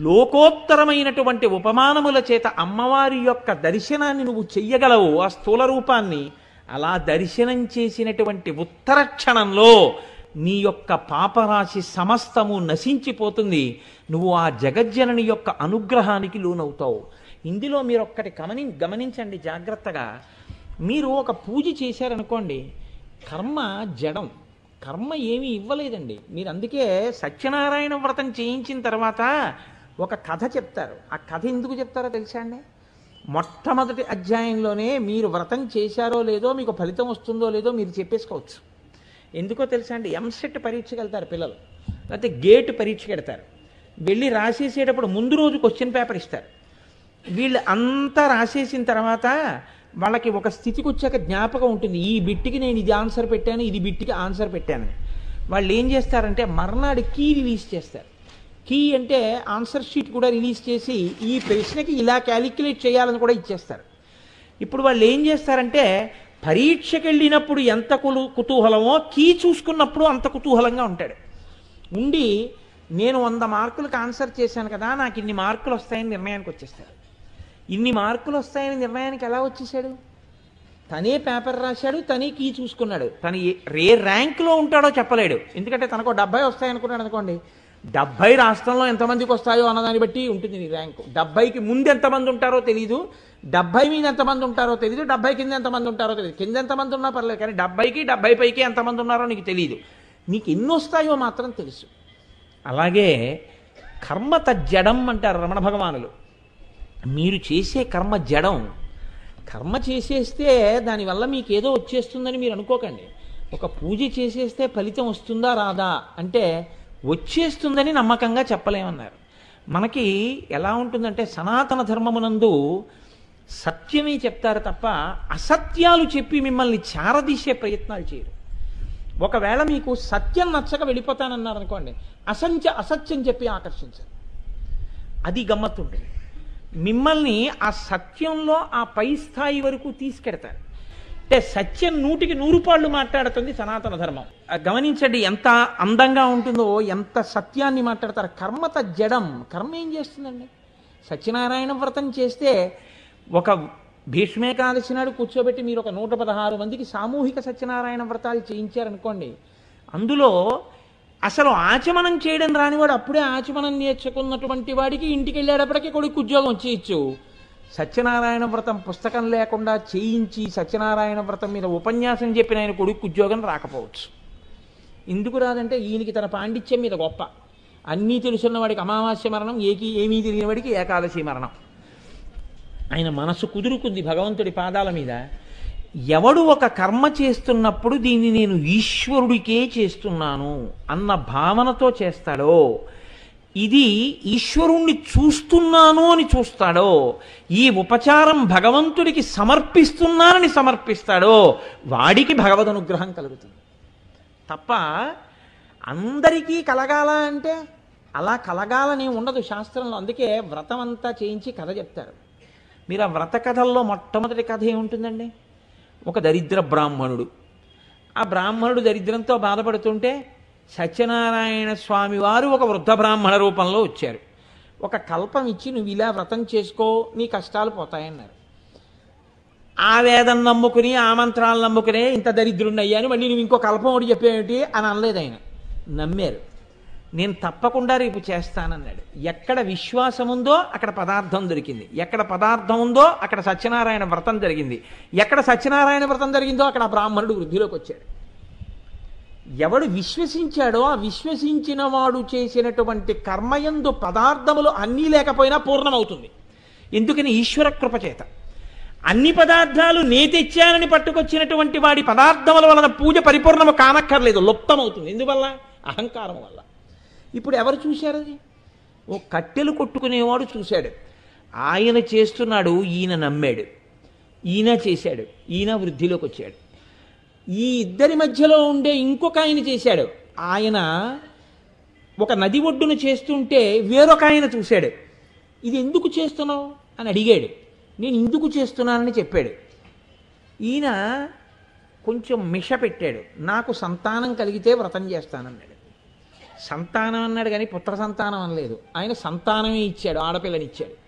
లోకోత్తరమైనటువంటి ఉపమానముల చేత అమ్మవారి యొక్క దర్శనాన్ని నువ్వు చెయ్యగలవు, ఆ స్థూల రూపాన్ని. అలా దర్శనం చేసినటువంటి ఉత్తర క్షణంలో నీ యొక్క పాపరాశి సమస్తము నశించిపోతుంది. నువ్వు ఆ జగజ్జనని యొక్క అనుగ్రహానికి లోనవుతావు. ఇందులో మీరు ఒక్కటి గమనించండి జాగ్రత్తగా. మీరు ఒక పూజ చేశారనుకోండి, కర్మ జడం, కర్మ ఏమీ ఇవ్వలేదండి. మీరు అందుకే సత్యనారాయణ వ్రతం చేయించిన తర్వాత ఒక కథ చెప్తారు. ఆ కథ ఎందుకు చెప్తారో తెలుసా అండి? మొట్టమొదటి అధ్యాయంలోనే మీరు వ్రతం చేశారో లేదో, మీకు ఫలితం వస్తుందో లేదో మీరు చెప్పేసుకోవచ్చు. ఎందుకో తెలుసా అండి? ఎంసెట్ పరీక్షకి వెళ్తారు పిల్లలు, లేకపోతే గేట్ పరీక్షకి వెళ్తారు. వెళ్ళి రాసేసేటప్పుడు ముందు రోజు క్వశ్చన్ పేపర్ ఇస్తారు. వీళ్ళు అంతా రాసేసిన తర్వాత వాళ్ళకి ఒక స్థితికి వచ్చాక జ్ఞాపకం ఉంటుంది, ఈ బిట్టికి నేను ఇది ఆన్సర్ పెట్టాను, ఇది బిట్టికి ఆన్సర్ పెట్టాను. వాళ్ళు ఏం చేస్తారంటే మర్నాడు కీ రిలీజ్ చేస్తారు. కీ అంటే ఆన్సర్ షీట్ కూడా రిలీజ్ చేసి ఈ ప్రశ్నకి ఇలా క్యాలిక్యులేట్ చేయాలని కూడా ఇచ్చేస్తారు. ఇప్పుడు వాళ్ళు ఏం చేస్తారంటే పరీక్షకి వెళ్ళినప్పుడు ఎంత కుతూహలమో కీ చూసుకున్నప్పుడు అంత కుతూహలంగా ఉంటాడు. ఉండి నేను 100 మార్కులకు ఆన్సర్ చేశాను కదా, నాకు ఇన్ని మార్కులు వస్తాయని నిర్ణయానికి వచ్చేస్తాడు. ఇన్ని మార్కులు వస్తాయని నిర్ణయానికి ఎలా వచ్చేసాడు? తనే పేపర్ రాశాడు, తనే కీ చూసుకున్నాడు. తను ఏ ర్యాంకులో ఉంటాడో చెప్పలేడు. ఎందుకంటే తనకు 70 వస్తాయనుకున్నాడు అనుకోండి, 70 రాష్ట్రంలో ఎంతమందికి వస్తాయో అన్నదాన్ని బట్టి ఉంటుంది నీ ర్యాంకు. 70కి ముందు ఎంతమంది ఉంటారో తెలీదు, 70 మీద ఎంతమంది ఉంటారో తెలీదు, 70 కింద ఎంతమంది ఉంటారో తెలియదు. కింద ఎంతమంది ఉన్నా పర్లేదు, కానీ 70కి 70 పైకి ఎంతమంది ఉన్నారో నీకు తెలియదు. నీకు ఎన్ని వస్తాయో మాత్రం తెలుసు. అలాగే కర్మ తజ్జడం అంటారు రమణ భగవానులు. మీరు చేసే కర్మ జడం. కర్మ చేసేస్తే దానివల్ల మీకు ఏదో వచ్చేస్తుందని మీరు అనుకోకండి. ఒక పూజ చేసేస్తే ఫలితం వస్తుందా రాదా అంటే వచ్చేస్తుందని నమ్మకంగా చెప్పలేమన్నారు. మనకి ఎలా ఉంటుందంటే సనాతన ధర్మమునందు సత్యమే చెప్తారు తప్ప అసత్యాలు చెప్పి మిమ్మల్ని చారదీసే ప్రయత్నాలు చేయరు. ఒకవేళ మీకు సత్యం నచ్చక వెళ్ళిపోతానన్నారు అనుకోండి, అసత్యం చెప్పి ఆకర్షించారు. అది గమ్మత్తు ఉంటుంది. మిమ్మల్ని ఆ సత్యంలో ఆ పై స్థాయి వరకు తీసుకెడతారు. అంటే సత్యం 100కి 100 పాళ్ళు మాట్లాడుతుంది సనాతన ధర్మం. గమనించండి ఎంత అందంగా ఉంటుందో, ఎంత సత్యాన్ని మాట్లాడతారు. కర్మత జడం. కర్మ ఏం చేస్తుందండి? సత్యనారాయణ వ్రతం చేస్తే ఒక భీష్మేకాదశి నాడు కూర్చోబెట్టి మీరు ఒక 116 మందికి సామూహిక సత్యనారాయణ వ్రతాలు చేయించారనుకోండి, అందులో అసలు ఆచమనం చేయడం రానివాడు అప్పుడే ఆచమనం నేర్చుకున్నటువంటి వాడికి ఇంటికి వెళ్ళేటప్పటికీ కొడుకు ఉద్యోగం వచ్చేయచ్చు. సత్యనారాయణ వ్రతం పుస్తకం లేకుండా చేయించి సత్యనారాయణ వ్రతం మీద ఉపన్యాసం చెప్పిన ఆయన కొడుకు ఉద్యోగం రాకపోవచ్చు. ఎందుకు రాదంటే ఈయనకి తన పాండిత్యం మీద గొప్ప. అన్నీ తెలుసున్న వాడికి అమావాస్య మరణం, ఏమీ తెలియని వాడికి ఏకాదశి మరణం. ఆయన మనసు కుదురుకుంది భగవంతుడి పాదాల మీద. ఎవడు ఒక కర్మ చేస్తున్నప్పుడు దీన్ని నేను ఈశ్వరుడికే చేస్తున్నాను అన్న భావనతో చేస్తాడో, ఇది ఈశ్వరుణ్ణి చూస్తున్నాను అని చూస్తాడో, ఈ ఉపచారం భగవంతుడికి సమర్పిస్తున్నానని సమర్పిస్తాడో, వాడికి భగవద్ అనుగ్రహం కలుగుతుంది. తప్ప అందరికీ కలగాల అంటే అలా కలగాలని ఉండదు శాస్త్రంలో. అందుకే వ్రతం అంతా చేయించి కథ చెప్తారు. మీరు ఆ వ్రత కథల్లో మొట్టమొదటి కథ ఏముంటుందండి? ఒక దరిద్ర బ్రాహ్మణుడు. ఆ బ్రాహ్మణుడు దరిద్రంతో బాధపడుతుంటే సత్యనారాయణ స్వామి వారు ఒక వృద్ధ బ్రాహ్మణ రూపంలో వచ్చారు. ఒక కల్పం ఇచ్చి నువ్వు ఇలా వ్రతం చేసుకో, నీ కష్టాలు పోతాయన్నారు. ఆ వేదం నమ్ముకుని ఆ మంత్రాలు నమ్ముకునే ఇంత దరిద్రుణ్ణి అయ్యాను, మళ్ళీ నువ్వు ఇంకో కల్పం ఒకటి చెప్పేమిటి అని అనలేదు ఆయన. నమ్మారు. నేను తప్పకుండా రేపు చేస్తానన్నాడు. ఎక్కడ విశ్వాసం ఉందో అక్కడ పదార్థం దొరికింది, ఎక్కడ పదార్థం ఉందో అక్కడ సత్యనారాయణ వ్రతం జరిగింది, ఎక్కడ సత్యనారాయణ వ్రతం జరిగిందో అక్కడ బ్రాహ్మణుడు వృద్ధిలోకి వచ్చాడు. ఎవడు విశ్వసించాడో ఆ విశ్వసించిన వాడు చేసినటువంటి కర్మయందు పదార్థములు అన్నీ లేకపోయినా పూర్ణమవుతుంది. ఎందుకని? ఈశ్వర కృప చేత. అన్ని పదార్థాలు నే తెచ్చానని పట్టుకొచ్చినటువంటి వాడి పదార్థముల వలన పూజ పరిపూర్ణము కానక్కర్లేదు, లుప్తమవుతుంది. ఎందువల్ల? అహంకారం వల్ల. ఇప్పుడు ఎవరు చూశారు అది? ఓ కట్టెలు కొట్టుకునేవాడు చూశాడు. ఆయన చేస్తున్నాడు, ఈయన నమ్మాడు, ఈయన చేశాడు, ఈయన వృద్ధిలోకి వచ్చాడు. ఈ ఇద్దరి మధ్యలో ఉండే ఇంకొక ఆయన చేశాడు. ఆయన ఒక నది ఒడ్డున చేస్తుంటే వేరొక ఆయన చూశాడు. ఇది ఎందుకు చేస్తున్నావు అని అడిగాడు. నేను ఇందుకు చేస్తున్నానని చెప్పాడు. ఈయన కొంచెం మిష పెట్టాడు, నాకు సంతానం కలిగితే వ్రతం చేస్తానన్నాడు. సంతానం అన్నాడు కానీ పుత్ర సంతానం అనలేదు. ఆయన సంతానమే ఇచ్చాడు, ఆడపిల్లనిచ్చాడు.